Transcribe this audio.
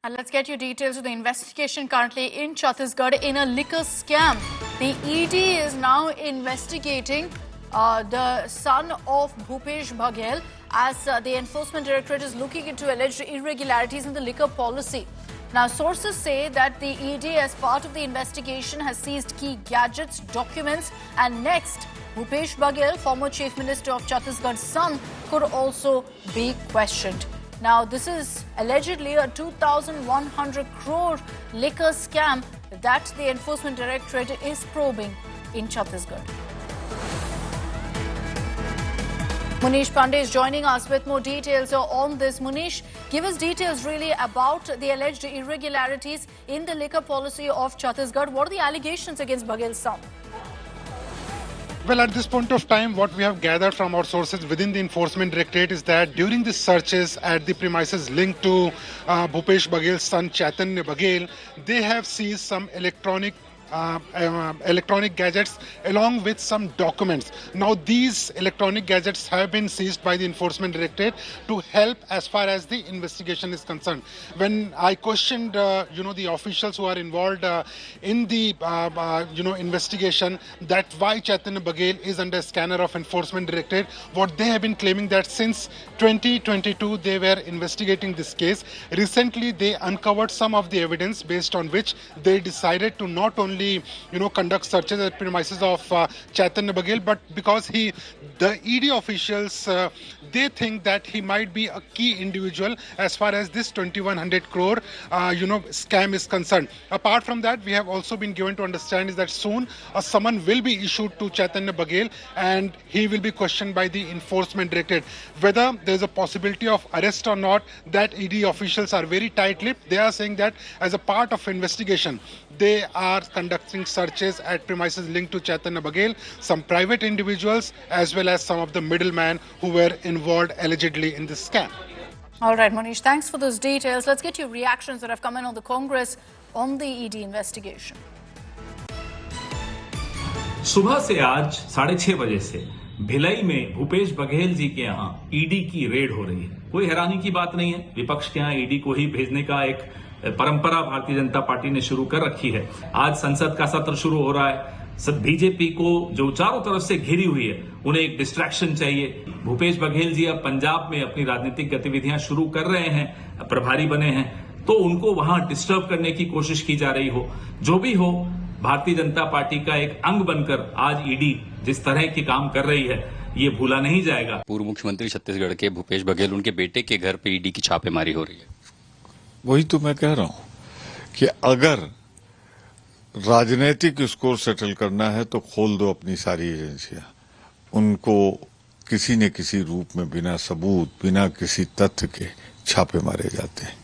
And let's get you details of the investigation currently in Chhattisgarh in a liquor scam. The ED is now investigating the son of Bhupesh Baghel as the Enforcement Directorate is looking into alleged irregularities in the liquor policy. Now, sources say that the ED, as part of the investigation, has seized key gadgets, documents, and next, Bhupesh Baghel, former Chief Minister of Chhattisgarh's son, could also be questioned. Now, this is allegedly a 2,100 crore liquor scam that the Enforcement Directorate is probing in Chhattisgarh. Munish Pandey is joining us with more details on this. Munish, give us details really about the alleged irregularities in the liquor policy of Chhattisgarh. What are the allegations against Baghel's son? Well, at this point of time, what we have gathered from our sources within the Enforcement Directorate is that during the searches at the premises linked to Bhupesh Baghel's son Chaitanya Baghel, they have seized some electronic gadgets along with some documents. Now, these electronic gadgets have been seized by the Enforcement Directorate to help as far as the investigation is concerned. When I questioned, the officials who are involved in the, investigation, that why Chaitanya Baghel is under scanner of Enforcement Directorate, what they have been claiming that since 2022 they were investigating this case. Recently, they uncovered some of the evidence based on which they decided to not only conduct searches at premises of Chaitanya Baghel, but because the ED officials, they think that he might be a key individual as far as this 2,100 crore, scam is concerned. Apart from that, we have also been given to understand is that soon a summon will be issued to Chaitanya Baghel and he will be questioned by the Enforcement Directorate. Whether there is a possibility of arrest or not, that ED officials are very tight-lipped. They are saying that as a part of investigation, they are conducting searches at premises linked to Chaitanya Baghel, some private individuals, as well as some of the middlemen who were involved allegedly in this scam. All right, Manish, thanks for those details. Let's get your reactions that have come in on the Congress on the ED investigation. सुबह से आज 6:30 बजे से भिलाई में भूपेश बघेल जी के यहाँ ED की red हो रही है। कोई हैरानी की बात नहीं है। विपक्ष के यहाँ ईडी को ही भेजने का एक परंपरा भारतीय जनता पार्टी ने शुरू कर रखी है। आज संसद का सत्र शुरू हो रहा है। सब बीजेपी को जो चारों तरफ से घिरी हुई है, उन्हें एक डिस्ट्रैक्शन चाहिए। भूपेश बघेल जी अब पंजाब में अपनी राजनीतिक गतिविधियां शुरू कर रहे हैं, प्रभारी बने हैं, तो उनको वहां डिस्टर्ब करने की कोशिश की जा रही हो। जो भी हो, भारतीय जनता पार्टी का एक अंग बनकर आज ईडी जिस तरह की काम कर रही है, ये भूला नहीं जाएगा। पूर्व मुख्यमंत्री छत्तीसगढ़ के भूपेश बघेल, उनके बेटे के घर पे ईडी की छापेमारी हो रही है। वही तो मैं कह रहा हूं कि अगर राजनीतिक स्कोर सेटल करना है तो खोल दो अपनी सारी एजेंसियां। उनको किसी न किसी रूप में बिना सबूत, बिना किसी तथ्य के छापे मारे जाते हैं।